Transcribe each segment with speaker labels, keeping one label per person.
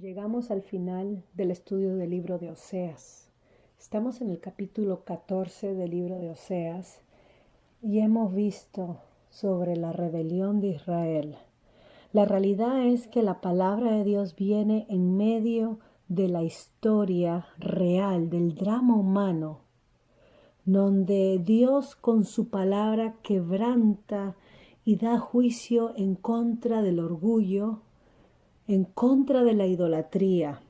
Speaker 1: Llegamos al final del estudio del libro de Oseas. Estamos en el capítulo 14 del libro de Oseas y hemos visto sobre la rebelión de Israel. La realidad es que la palabra de Dios viene en medio de la historia real, del drama humano, donde Dios con su palabra quebranta y da juicio en contra del orgullo, en contra de la idolatría,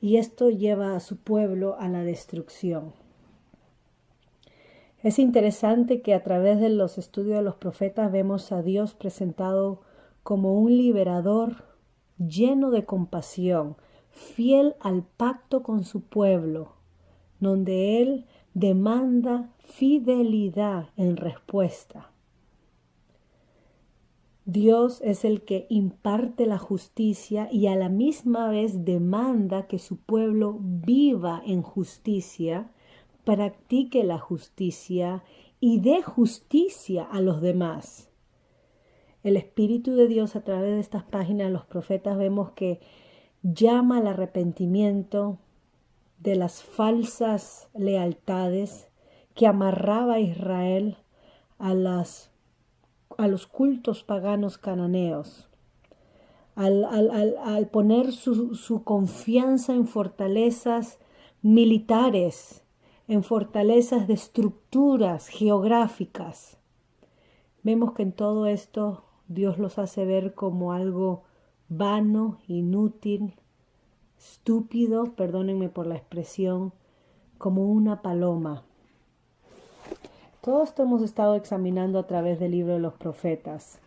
Speaker 1: y esto lleva a su pueblo a la destrucción. Es interesante que a través de los estudios de los profetas vemos a Dios presentado como un liberador lleno de compasión, fiel al pacto con su pueblo, donde Él demanda fidelidad en respuesta. Dios es el que imparte la justicia y a la misma vez demanda que su pueblo viva en justicia, practique la justicia y dé justicia a los demás. El Espíritu de Dios a través de estas páginas de los profetas vemos que llama al arrepentimiento de las falsas lealtades que amarraba a Israel a los cultos paganos cananeos, al poner su confianza en fortalezas militares, en fortalezas de estructuras geográficas. Vemos que en todo esto Dios los hace ver como algo vano, inútil, estúpido, perdónenme por la expresión, como una paloma. Todo esto hemos estado examinando a través del libro de los profetas.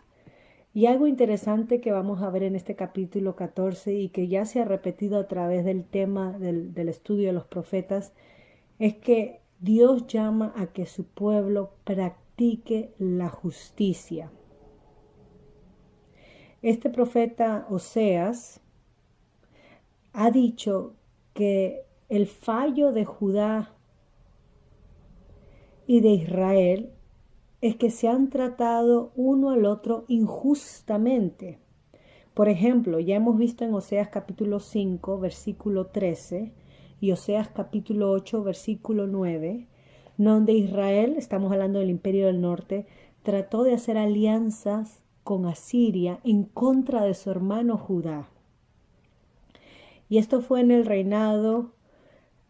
Speaker 1: Y algo interesante que vamos a ver en este capítulo 14 y que ya se ha repetido a través del tema del estudio de los profetas es que Dios llama a que su pueblo practique la justicia. Este profeta Oseas ha dicho que el fallo de Judá y de Israel es que se han tratado uno al otro injustamente. Por ejemplo, ya hemos visto en Oseas capítulo 5, versículo 13 y Oseas capítulo 8, versículo 9, donde Israel, estamos hablando del Imperio del Norte, trató de hacer alianzas con Asiria en contra de su hermano Judá. Y esto fue en el reinado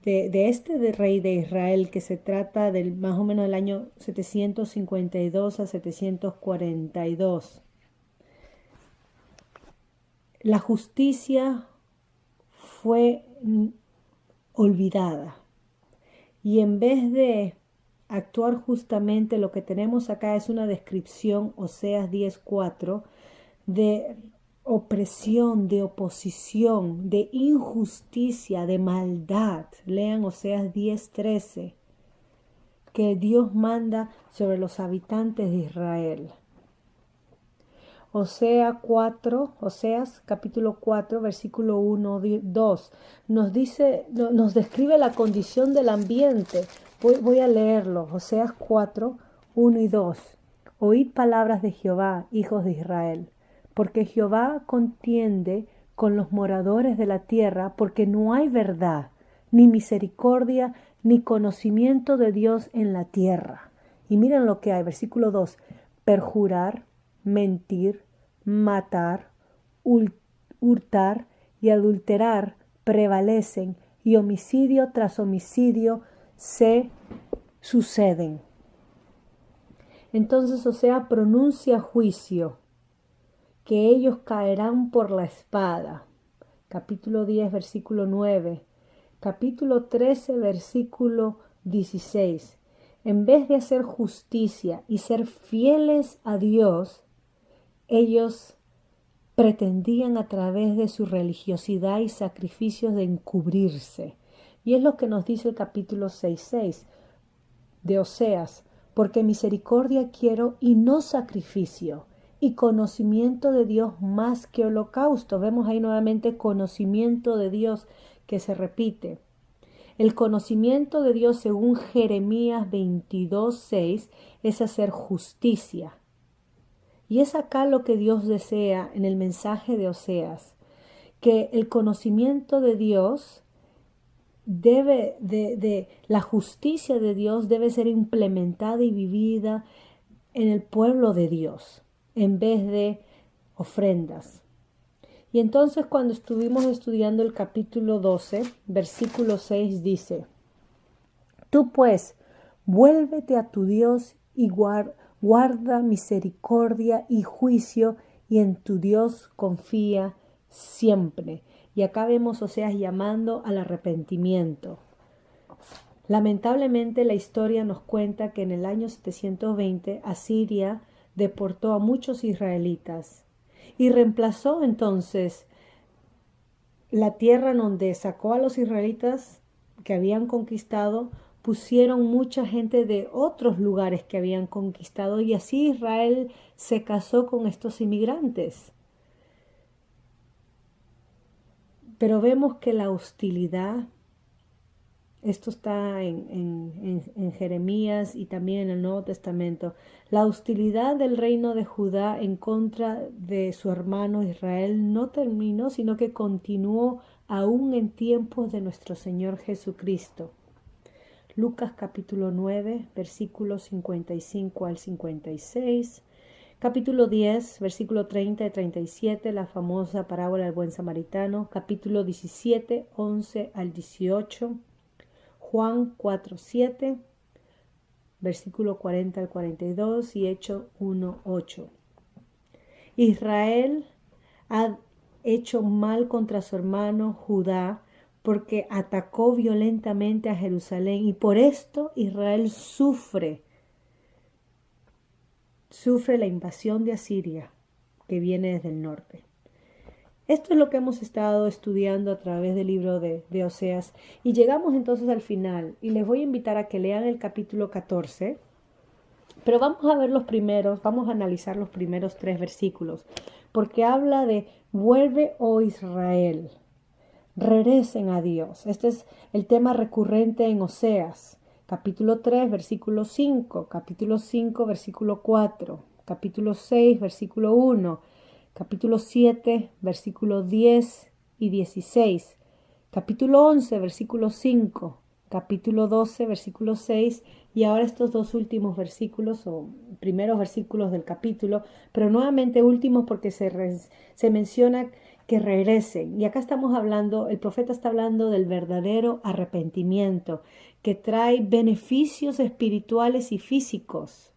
Speaker 1: de rey de Israel, que se trata del más o menos del año 752 a 742. La justicia fue olvidada y en vez de actuar justamente, lo que tenemos acá es una descripción, Oseas 10:4, de opresión, de oposición, de injusticia, de maldad. Lean Oseas 10:13, que Dios manda sobre los habitantes de Israel. Oseas capítulo 4, versículo 1, 2, nos describe la condición del ambiente. Voy a leerlo. Oseas 4, 1 y 2. Oíd palabras de Jehová, hijos de Israel, porque Jehová contiende con los moradores de la tierra, porque no hay verdad, ni misericordia, ni conocimiento de Dios en la tierra. Y miren lo que hay, versículo 2, perjurar, mentir, matar, hurtar y adulterar prevalecen, y homicidio tras homicidio se suceden. Entonces Oseas pronuncia juicio, que ellos caerán por la espada. Capítulo 10, versículo 9. Capítulo 13, versículo 16. En vez de hacer justicia y ser fieles a Dios, ellos pretendían a través de su religiosidad y sacrificios de encubrirse. Y es lo que nos dice el capítulo 6:6 de Oseas. Porque misericordia quiero y no sacrificio, y conocimiento de Dios más que holocausto. Vemos ahí nuevamente conocimiento de Dios que se repite. El conocimiento de Dios, según Jeremías 22:6, es hacer justicia. Y es acá lo que Dios desea en el mensaje de Oseas, que el conocimiento de Dios la justicia de Dios debe ser implementada y vivida en el pueblo de Dios, en vez de ofrendas. Y entonces cuando estuvimos estudiando el capítulo 12, versículo 6 dice: Tú pues, vuélvete a tu Dios y guarda misericordia y juicio, y en tu Dios confía siempre. Y acá vemos Oseas llamando al arrepentimiento. Lamentablemente la historia nos cuenta que en el año 720 Asiria deportó a muchos israelitas y reemplazó entonces la tierra en donde sacó a los israelitas que habían conquistado, pusieron mucha gente de otros lugares que habían conquistado, y así Israel se casó con estos inmigrantes. Pero vemos que la hostilidad, esto está en Jeremías y también en el Nuevo Testamento, la hostilidad del reino de Judá en contra de su hermano Israel no terminó, sino que continuó aún en tiempos de nuestro Señor Jesucristo. Lucas capítulo 9, versículos 55 al 56. Capítulo 10, versículo 30 y 37, la famosa parábola del buen samaritano. Capítulo 17, 11 al 18. Juan 4, 7, versículo 40 al 42 y Hechos 1, 8. Israel ha hecho mal contra su hermano Judá porque atacó violentamente a Jerusalén, y por esto Israel sufre la invasión de Asiria que viene desde el norte. Esto es lo que hemos estado estudiando a través del libro de Oseas, y llegamos entonces al final, y les voy a invitar a que lean el capítulo 14, pero vamos a analizar los primeros 3 versículos, porque habla de: vuelve, oh Israel, regresen a Dios. Este es el tema recurrente en Oseas. Capítulo 3, versículo 5, capítulo 5, versículo 4, capítulo 6, versículo 1, capítulo 7, versículo 10 y 16, capítulo 11, versículo 5, capítulo 12, versículo 6, y ahora estos 2 últimos versículos o primeros versículos del capítulo, pero nuevamente últimos porque se menciona que regresen. Y acá estamos hablando, el profeta está hablando del verdadero arrepentimiento, que trae beneficios espirituales y físicos.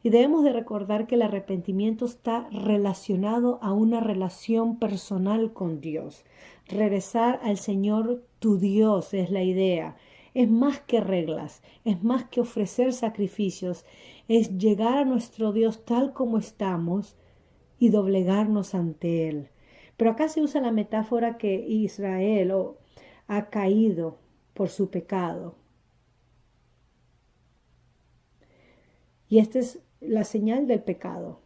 Speaker 1: Y debemos de recordar que el arrepentimiento está relacionado a una relación personal con Dios. Regresar al Señor tu Dios es la idea. Es más que reglas, es más que ofrecer sacrificios, es llegar a nuestro Dios tal como estamos y doblegarnos ante Él. Pero acá se usa la metáfora que Israel ha caído por su pecado. Y esta es la señal del pecado.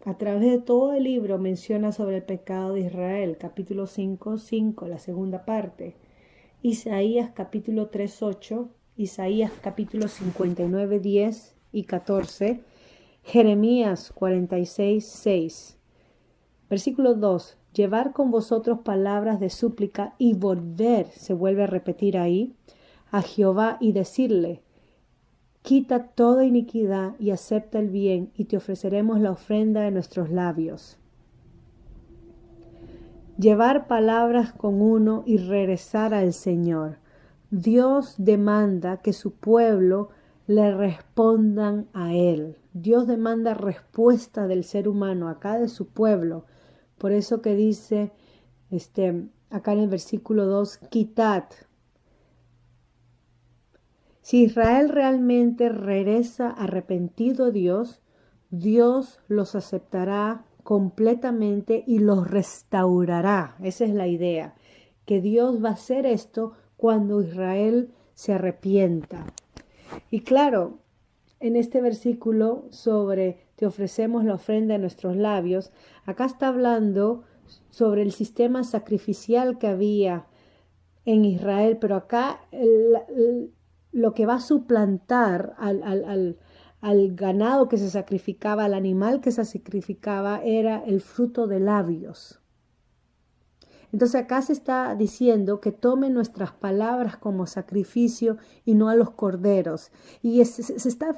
Speaker 1: A través de todo el libro menciona sobre el pecado de Israel, capítulo 5, 5, la segunda parte. Isaías capítulo 3, 8, Isaías capítulo 59, 10 y 14, Jeremías 46, 6. Versículo 2, llevar con vosotros palabras de súplica y volver, se vuelve a repetir ahí, a Jehová y decirle: quita toda iniquidad y acepta el bien, y te ofreceremos la ofrenda de nuestros labios. Llevar palabras con uno y regresar al Señor. Dios demanda que su pueblo le respondan a Él. Dios demanda respuesta del ser humano, acá de su pueblo. Por eso que dice acá en el versículo 2, quitad. Si Israel realmente regresa arrepentido a Dios, Dios los aceptará completamente y los restaurará. Esa es la idea, que Dios va a hacer esto cuando Israel se arrepienta. Y claro, en este versículo sobre te ofrecemos la ofrenda de nuestros labios, acá está hablando sobre el sistema sacrificial que había en Israel, pero acá lo que va a suplantar al ganado que se sacrificaba, al animal que se sacrificaba, era el fruto de labios. Entonces acá se está diciendo que tomen nuestras palabras como sacrificio y no a los corderos. Y se está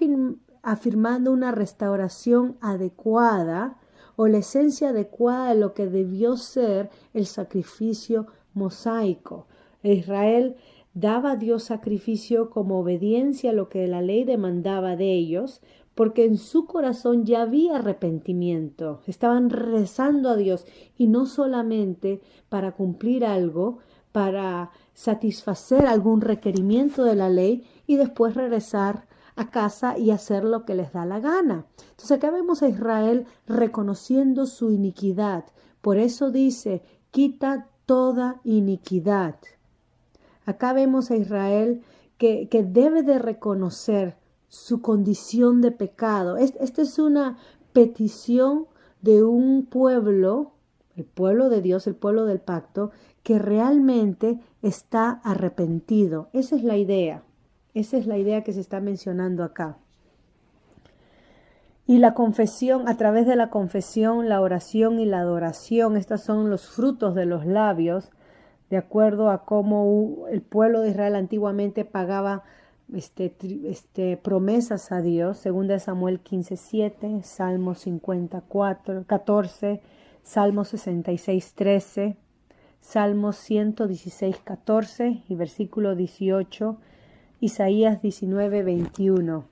Speaker 1: afirmando una restauración adecuada o la esencia adecuada de lo que debió ser el sacrificio mosaico. Israel daba a Dios sacrificio como obediencia a lo que la ley demandaba de ellos, porque en su corazón ya había arrepentimiento. Estaban rezando a Dios y no solamente para cumplir algo, para satisfacer algún requerimiento de la ley y después regresar a casa y hacer lo que les da la gana. Entonces acá vemos a Israel reconociendo su iniquidad. Por eso dice, quita toda iniquidad. Acá vemos a Israel que debe de reconocer su condición de pecado. Esta es una petición de un pueblo, el pueblo de Dios, el pueblo del pacto, que realmente está arrepentido. Esa es la idea. Esa es la idea que se está mencionando acá. Y la confesión, a través de la confesión, la oración y la adoración, estos son los frutos de los labios, de acuerdo a cómo el pueblo de Israel antiguamente pagaba promesas a Dios, según de Samuel 15:7, Salmo 54:14, Salmo 66:13, Salmo 116:14 y versículo 18, Isaías 19:21.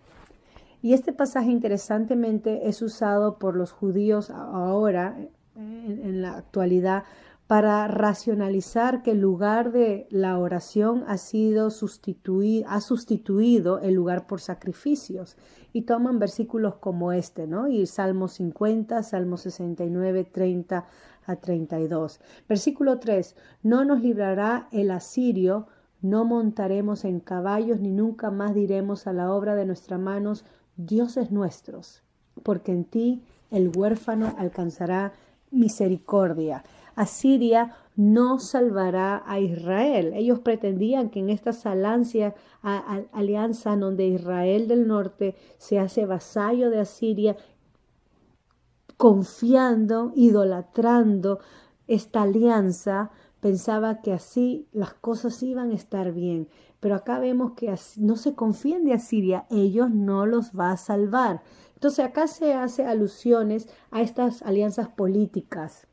Speaker 1: Y este pasaje interesantemente es usado por los judíos ahora, en la actualidad, para racionalizar que el lugar de la oración ha sustituido el lugar por sacrificios. Y toman versículos como este, ¿no? Y Salmo 50, Salmo 69, 30 a 32. Versículo 3. No nos librará el asirio, no montaremos en caballos, ni nunca más diremos a la obra de nuestras manos, dioses nuestros, porque en ti el huérfano alcanzará misericordia. Asiria no salvará a Israel. Ellos pretendían que en esta alianza donde Israel del norte se hace vasallo de Asiria, confiando, idolatrando esta alianza, pensaba que así las cosas iban a estar bien. Pero acá vemos que no se confían de Asiria, ellos no los va a salvar. Entonces acá se hace alusiones a estas alianzas políticas.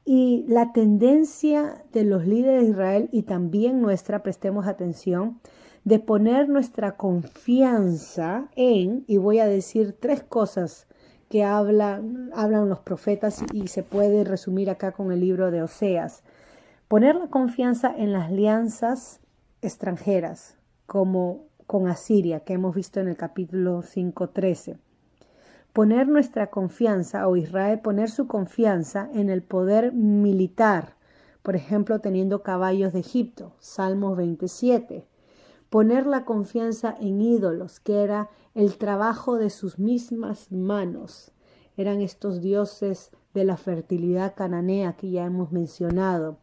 Speaker 1: Y la tendencia de los líderes de Israel y también nuestra, prestemos atención, de poner nuestra confianza en, y voy a decir tres cosas que hablan los profetas y se puede resumir acá con el libro de Oseas. Poner la confianza en las alianzas extranjeras, como con Asiria, que hemos visto en el capítulo 5:13. Poner nuestra confianza, o Israel poner su confianza en el poder militar, por ejemplo, teniendo caballos de Egipto, Salmos 27. Poner la confianza en ídolos, que era el trabajo de sus mismas manos. Eran estos dioses de la fertilidad cananea que ya hemos mencionado.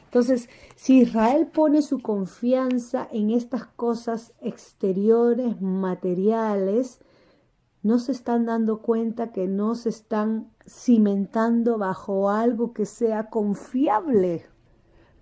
Speaker 1: Entonces, si Israel pone su confianza en estas cosas exteriores, materiales, no se están dando cuenta que no se están cimentando bajo algo que sea confiable.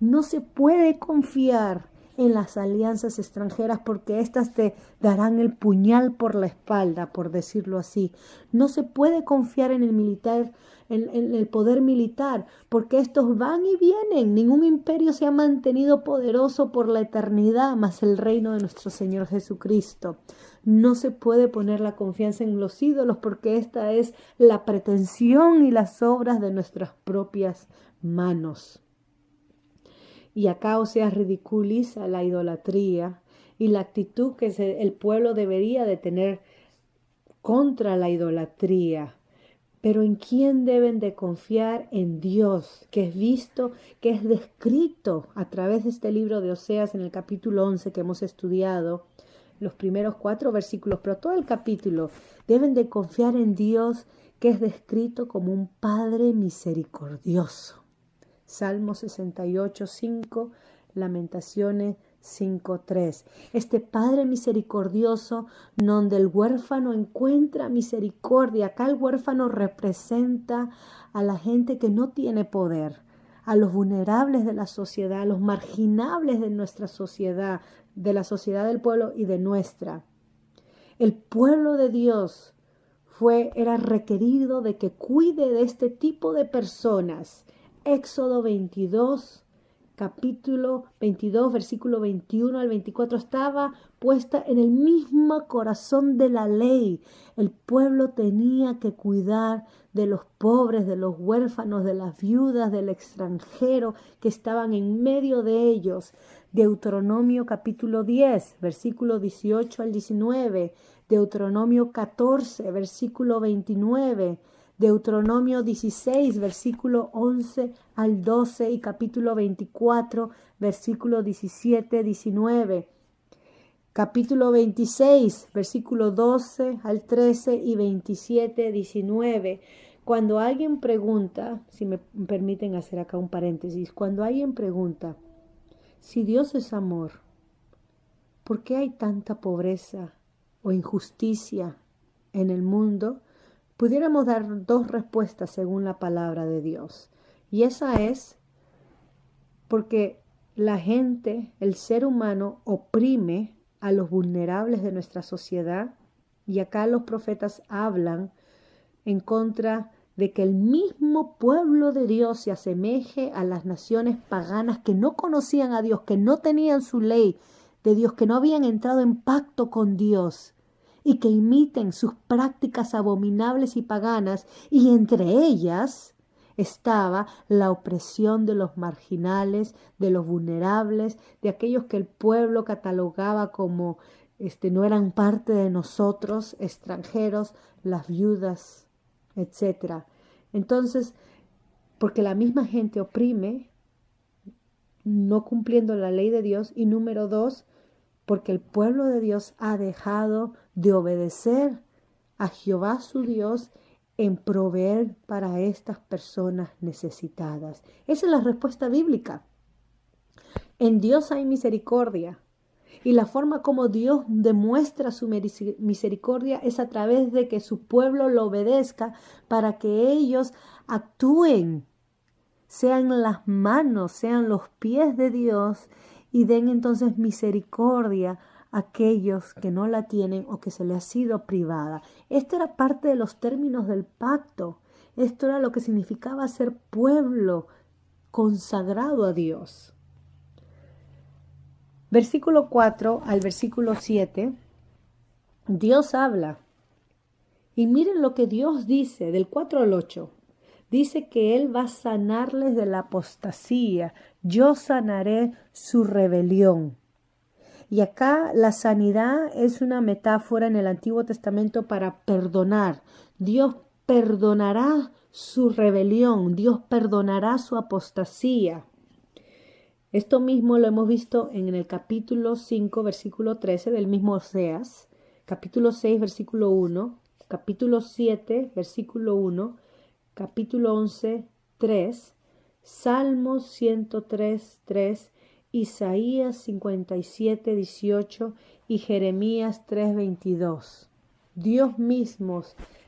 Speaker 1: No se puede confiar en las alianzas extranjeras porque éstas te darán el puñal por la espalda, por decirlo así. No se puede confiar en el militar, en el poder militar, porque estos van y vienen. Ningún imperio se ha mantenido poderoso por la eternidad, más el reino de nuestro Señor Jesucristo. No se puede poner la confianza en los ídolos porque esta es la pretensión y las obras de nuestras propias manos. Y acá Oseas ridiculiza la idolatría y la actitud que el pueblo debería de tener contra la idolatría. Pero ¿en quién deben de confiar? En Dios, que es visto, que es descrito a través de este libro de Oseas en el capítulo 11 que hemos estudiado, los primeros 4 versículos, pero todo el capítulo. Deben de confiar en Dios, que es descrito como un Padre misericordioso. Salmo 68:5, Lamentaciones 5:3. Este Padre misericordioso, donde el huérfano encuentra misericordia. Acá el huérfano representa a la gente que no tiene poder, a los vulnerables de la sociedad, a los marginables de nuestra sociedad, de la sociedad del pueblo y de nuestra. El pueblo de Dios era requerido de que cuide de este tipo de personas. Éxodo 22, capítulo 22, versículo 21 al 24, estaba puesta en el mismo corazón de la ley. El pueblo tenía que cuidar de los pobres, de los huérfanos, de las viudas, del extranjero que estaban en medio de ellos. Deuteronomio capítulo 10, versículo 18 al 19, Deuteronomio 14, versículo 29, Deuteronomio 16, versículo 11 al 12 y capítulo 24, versículo 17, 19. Capítulo 26, versículo 12 al 13 y 27, 19. Cuando alguien pregunta, si me permiten hacer acá un paréntesis, cuando alguien pregunta, si Dios es amor, ¿por qué hay tanta pobreza o injusticia en el mundo? Pudiéramos dar dos respuestas según la palabra de Dios. Y esa es porque la gente, el ser humano, oprime a los vulnerables de nuestra sociedad. Y acá los profetas hablan en contra de que el mismo pueblo de Dios se asemeje a las naciones paganas que no conocían a Dios, que no tenían su ley de Dios, que no habían entrado en pacto con Dios y que imiten sus prácticas abominables y paganas, y entre ellas estaba la opresión de los marginales, de los vulnerables, de aquellos que el pueblo catalogaba como no eran parte de nosotros, extranjeros, las viudas, etcétera. Entonces, porque la misma gente oprime, no cumpliendo la ley de Dios, y número dos, porque el pueblo de Dios ha dejado de obedecer a Jehová su Dios en proveer para estas personas necesitadas. Esa es la respuesta bíblica. En Dios hay misericordia. Y la forma como Dios demuestra su misericordia es a través de que su pueblo lo obedezca para que ellos actúen, sean las manos, sean los pies de Dios y den entonces misericordia a aquellos que no la tienen o que se les ha sido privada. Esto era parte de los términos del pacto. Esto era lo que significaba ser pueblo consagrado a Dios. Versículo 4 al versículo 7, Dios habla. Y miren lo que Dios dice del 4 al 8. Dice que Él va a sanarles de la apostasía. Yo sanaré su rebelión. Y acá la sanidad es una metáfora en el Antiguo Testamento para perdonar. Dios perdonará su rebelión. Dios perdonará su apostasía. Esto mismo lo hemos visto en el capítulo 5, versículo 13 del mismo Oseas, capítulo 6, versículo 1, capítulo 7, versículo 1, capítulo 11, 3, Salmos 103, 3, Isaías 57, 18 y Jeremías 3, 22. Dios mismo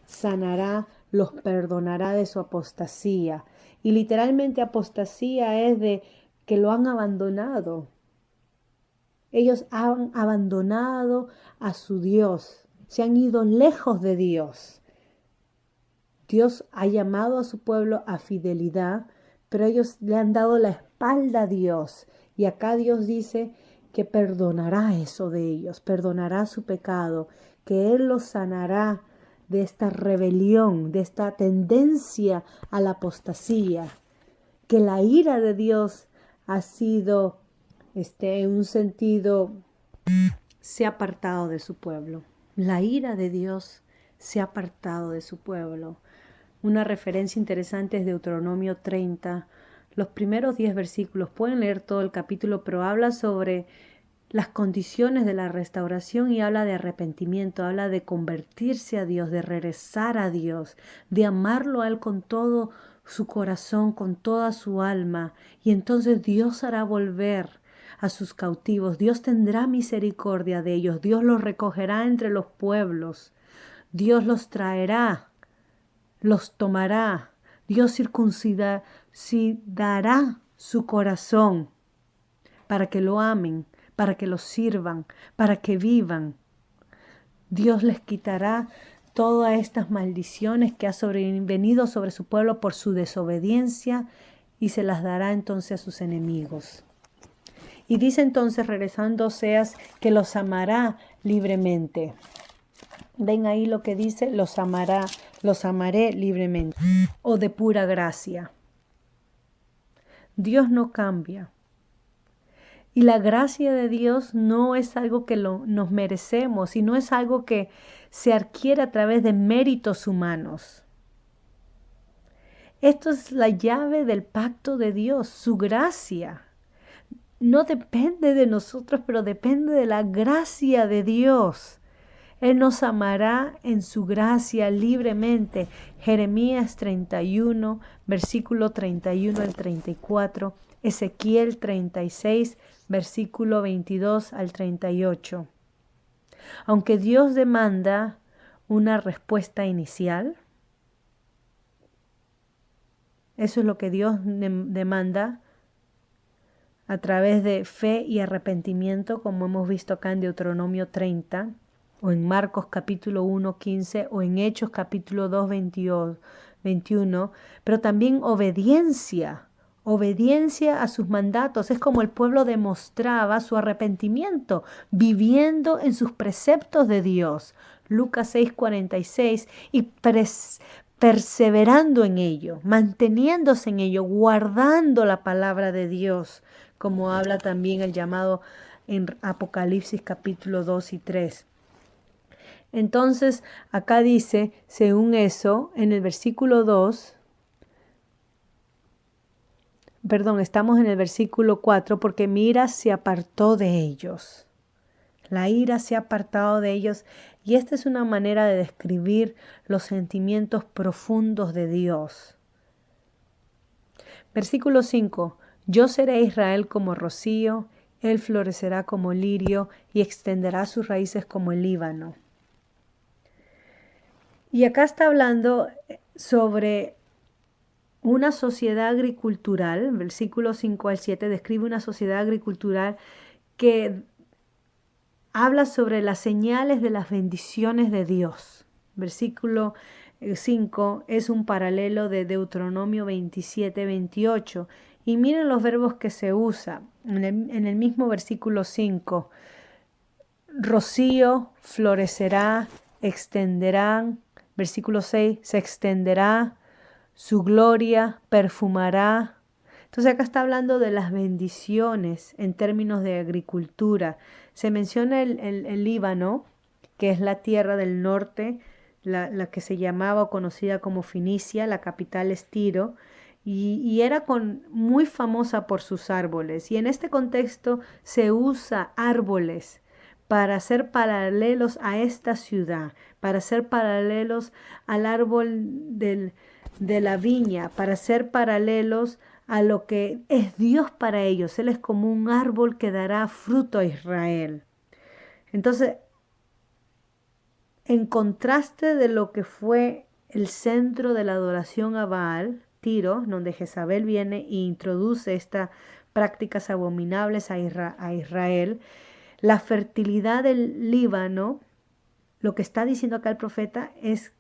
Speaker 1: sanará, los perdonará de su apostasía. Y literalmente apostasía es de que lo han abandonado. Ellos han abandonado a su Dios, se han ido lejos de Dios. Dios ha llamado a su pueblo a fidelidad, pero ellos le han dado la espalda a Dios. Y acá Dios dice que perdonará eso de ellos, perdonará su pecado, que Él los sanará de esta rebelión, de esta tendencia a la apostasía, que la ira de Dios ha sido, en un sentido, se ha apartado de su pueblo. La ira de Dios se ha apartado de su pueblo. Una referencia interesante es Deuteronomio 30. Los primeros 10 versículos, pueden leer todo el capítulo, pero habla sobre las condiciones de la restauración y habla de arrepentimiento, habla de convertirse a Dios, de regresar a Dios, de amarlo a Él con todo su corazón, con toda su alma, y entonces Dios hará volver a sus cautivos, Dios tendrá misericordia de ellos, Dios los recogerá entre los pueblos, Dios los traerá, los tomará, Dios circuncidará su corazón para que lo amen, para que lo sirvan, para que vivan. Dios les quitará todas estas maldiciones que ha sobrevenido sobre su pueblo por su desobediencia y se las dará entonces a sus enemigos. Y dice entonces, regresando a Oseas, que los amará libremente. Ven ahí lo que dice, los amaré libremente o de pura gracia. Dios no cambia. Y la gracia de Dios no es algo que nos merecemos y no es algo que se adquiere a través de méritos humanos. Esto es la llave del pacto de Dios, su gracia. No depende de nosotros, pero depende de la gracia de Dios. Él nos amará en su gracia libremente. Jeremías 31, versículo 31 al 34. Ezequiel 36, versículo 22 al 38. Aunque Dios demanda una respuesta inicial, eso es lo que Dios demanda a través de fe y arrepentimiento, como hemos visto acá en Deuteronomio 30, o en Marcos capítulo 1, 15, o en Hechos capítulo 2, 21, pero también obediencia a sus mandatos. Es como el pueblo demostraba su arrepentimiento, viviendo en sus preceptos de Dios. Lucas 6, 46, y perseverando en ello, manteniéndose en ello, guardando la palabra de Dios, como habla también el llamado en Apocalipsis capítulo 2 y 3. Entonces, acá dice, según eso, en el versículo 2, estamos en el versículo 4, porque mi ira se apartó de ellos. La ira se ha apartado de ellos, y esta es una manera de describir los sentimientos profundos de Dios. Versículo 5. Yo seré a Israel como rocío, él florecerá como lirio y extenderá sus raíces como el Líbano. Y acá está hablando sobre una sociedad agricultural. Versículo 5 al 7 describe una sociedad agricultural que habla sobre las señales de las bendiciones de Dios. Versículo 5 es un paralelo de Deuteronomio 27, 28. Y miren los verbos que se usa en el mismo versículo 5. Rocío, florecerá, extenderán. Versículo 6, se extenderá, su gloria perfumará. Entonces acá está hablando de las bendiciones en términos de agricultura. Se menciona el Líbano, que es la tierra del norte, la que se llamaba o conocida como Finicia, la capital es Tiro, y era muy famosa por sus árboles. Y en este contexto se usa árboles para hacer paralelos a esta ciudad, para hacer paralelos al árbol de la viña, para hacer paralelos a lo que es Dios para ellos. Él es como un árbol que dará fruto a Israel. Entonces, en contraste de lo que fue el centro de la adoración a Baal, Tiro, donde Jezabel viene e introduce estas prácticas abominables a Israel, la fertilidad del Líbano, lo que está diciendo acá el profeta, es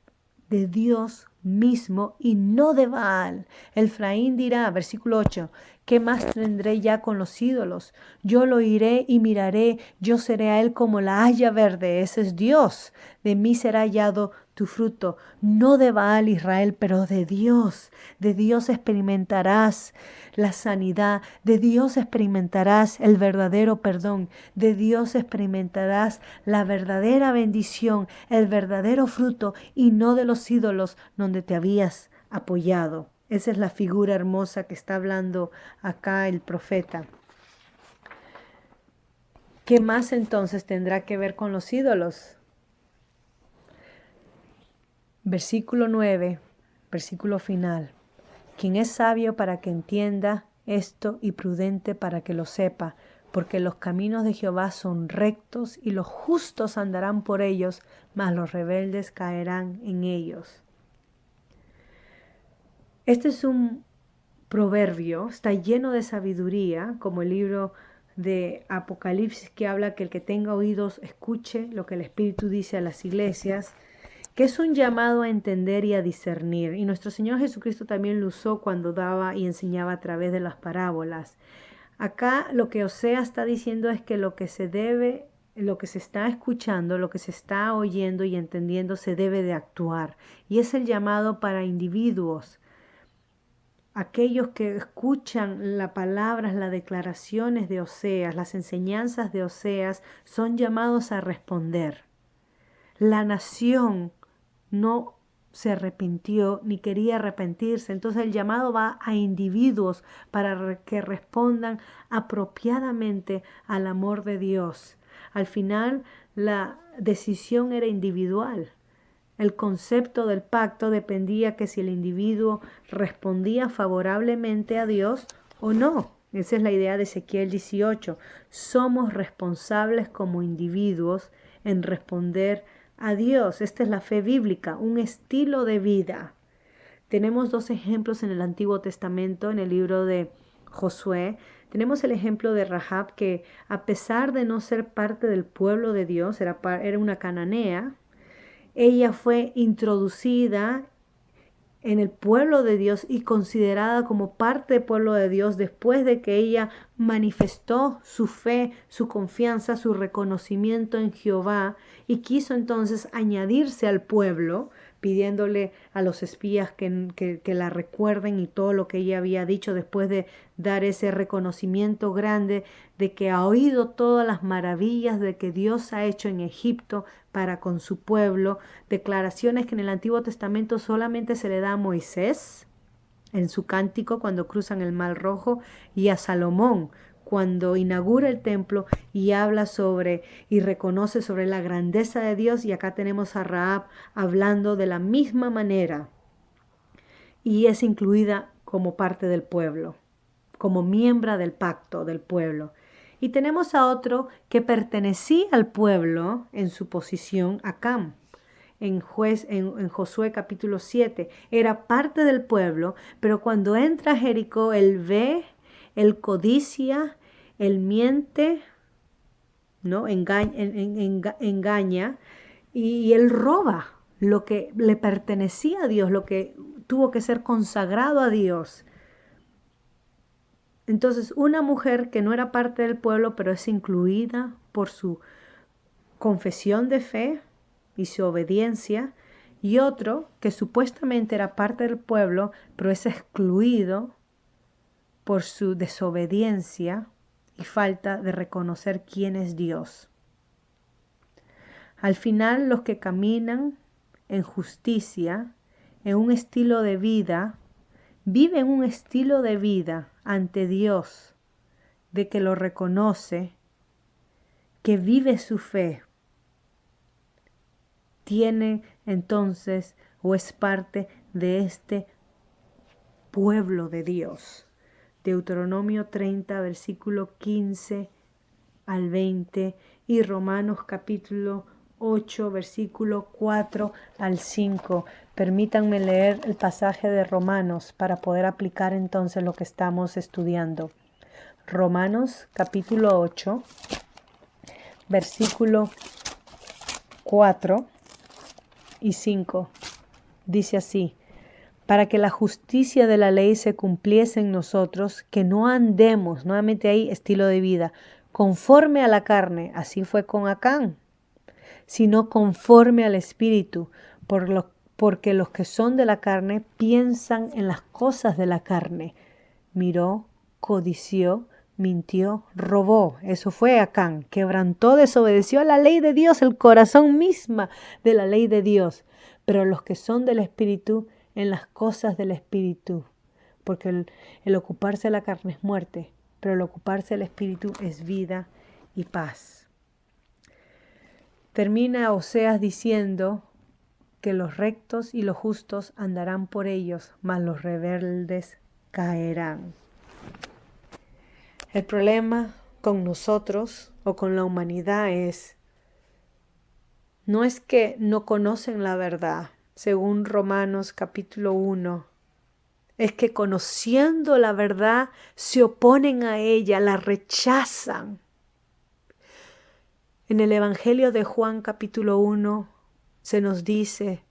Speaker 1: de Dios mismo y no de Baal. Efraín dirá, versículo 8, ¿qué más tendré ya con los ídolos? Yo lo iré y miraré, yo seré a él como la haya verde, ese es Dios. De mí será hallado tu fruto, no de Baal Israel, pero de Dios. De Dios experimentarás la sanidad, de Dios experimentarás el verdadero perdón, de Dios experimentarás la verdadera bendición, el verdadero fruto y no de los ídolos donde te habías apoyado. Esa es la figura hermosa que está hablando acá el profeta. ¿Qué más entonces tendrá que ver con los ídolos? Versículo 9, versículo final. Quien es sabio para que entienda esto y prudente para que lo sepa, porque los caminos de Jehová son rectos y los justos andarán por ellos, mas los rebeldes caerán en ellos. Este es un proverbio está lleno de sabiduría, como el libro de Apocalipsis que habla que el que tenga oídos escuche lo que el Espíritu dice a las iglesias, que es un llamado a entender y a discernir. Y nuestro Señor Jesucristo también lo usó cuando daba y enseñaba a través de las parábolas. Acá lo que Oseas está diciendo es que lo que se está escuchando, lo que se está oyendo y entendiendo se debe de actuar. Y es el llamado para individuos. Aquellos que escuchan las palabras, las declaraciones de Oseas, las enseñanzas de Oseas, son llamados a responder. La nación no se arrepintió ni quería arrepentirse. Entonces el llamado va a individuos para que respondan apropiadamente al amor de Dios. Al final la decisión era individual. El concepto del pacto dependía que si el individuo respondía favorablemente a Dios o no. Esa es la idea de Ezequiel 18. Somos responsables como individuos en responder a Dios. Esta es la fe bíblica, un estilo de vida. Tenemos dos ejemplos en el Antiguo Testamento, en el libro de Josué. Tenemos el ejemplo de Rahab, que a pesar de no ser parte del pueblo de Dios, era una cananea. Ella fue introducida en el pueblo de Dios y considerada como parte del pueblo de Dios después de que ella manifestó su fe, su confianza, su reconocimiento en Jehová y quiso entonces añadirse al pueblo, pidiéndole a los espías que la recuerden y todo lo que ella había dicho después de dar ese reconocimiento grande de que ha oído todas las maravillas de que Dios ha hecho en Egipto para con su pueblo, declaraciones que en el Antiguo Testamento solamente se le da a Moisés en su cántico cuando cruzan el Mar Rojo y a Salomón cuando inaugura el templo y habla sobre y reconoce sobre la grandeza de Dios, y acá tenemos a Rahab hablando de la misma manera y es incluida como parte del pueblo, como miembro del pacto del pueblo. Y tenemos a otro que pertenecía al pueblo en su posición, Acán. En Josué capítulo 7, era parte del pueblo, pero cuando entra a Jericó, él ve, él codicia, él miente, ¿no? Engaña y él roba lo que le pertenecía a Dios, lo que tuvo que ser consagrado a Dios. Entonces, una mujer que no era parte del pueblo, pero es incluida por su confesión de fe y su obediencia, y otro que supuestamente era parte del pueblo, pero es excluido por su desobediencia y falta de reconocer quién es Dios. Al final, los que caminan en justicia, en un estilo de vida, viven un estilo de vida ante Dios, de que lo reconoce, que vive su fe, tiene entonces o es parte de este pueblo de Dios. Deuteronomio 30, versículo 15 al 20 y Romanos capítulo 8, versículo 4 al 5. Permítanme leer el pasaje de Romanos para poder aplicar entonces lo que estamos estudiando. Romanos capítulo 8, versículo 4 y 5. Dice así: para que la justicia de la ley se cumpliese en nosotros, que no andemos, nuevamente ahí, estilo de vida, conforme a la carne, así fue con Acán, sino conforme al Espíritu, porque los que son de la carne piensan en las cosas de la carne. Miró, codició, mintió, robó. Eso fue Acán. Quebrantó, desobedeció a la ley de Dios, el corazón misma de la ley de Dios. Pero los que son del Espíritu, en las cosas del Espíritu. Porque el ocuparse de la carne es muerte, pero el ocuparse del Espíritu es vida y paz. Termina Oseas diciendo que los rectos y los justos andarán por ellos, mas los rebeldes caerán. El problema con nosotros o con la humanidad no es que no conocen la verdad. Según Romanos capítulo 1, es que conociendo la verdad se oponen a ella, la rechazan. En el Evangelio de Juan capítulo 1 se nos dice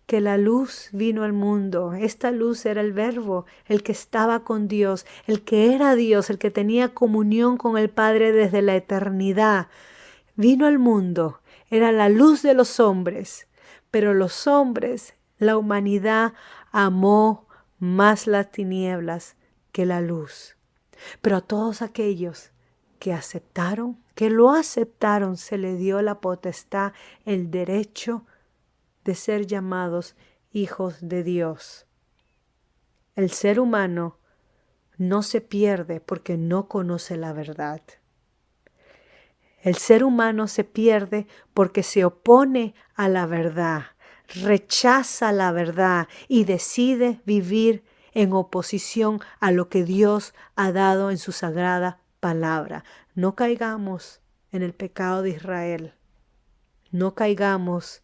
Speaker 1: que la luz vino al mundo. Esta luz era el Verbo, el que estaba con Dios, el que era Dios, el que tenía comunión con el Padre desde la eternidad. Vino al mundo, era la luz de los hombres, pero los hombres, la humanidad, amó más las tinieblas que la luz. Pero a todos aquellos que aceptaron, que lo aceptaron, se le dio la potestad, el derecho de ser llamados hijos de Dios. El ser humano no se pierde porque no conoce la verdad. El ser humano se pierde porque se opone a la verdad, rechaza la verdad y decide vivir en oposición a lo que Dios ha dado en su sagrada palabra. No caigamos en el pecado de Israel. No caigamos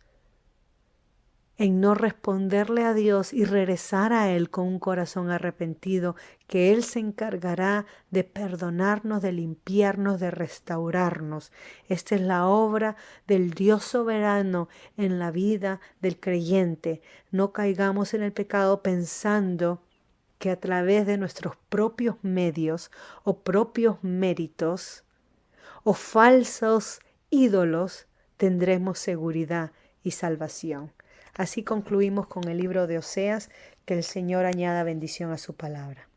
Speaker 1: en no responderle a Dios y regresar a Él con un corazón arrepentido, que Él se encargará de perdonarnos, de limpiarnos, de restaurarnos. Esta es la obra del Dios soberano en la vida del creyente. No caigamos en el pecado pensando que a través de nuestros propios medios o propios méritos o falsos ídolos tendremos seguridad y salvación. Así concluimos con el libro de Oseas. Que el Señor añada bendición a su palabra.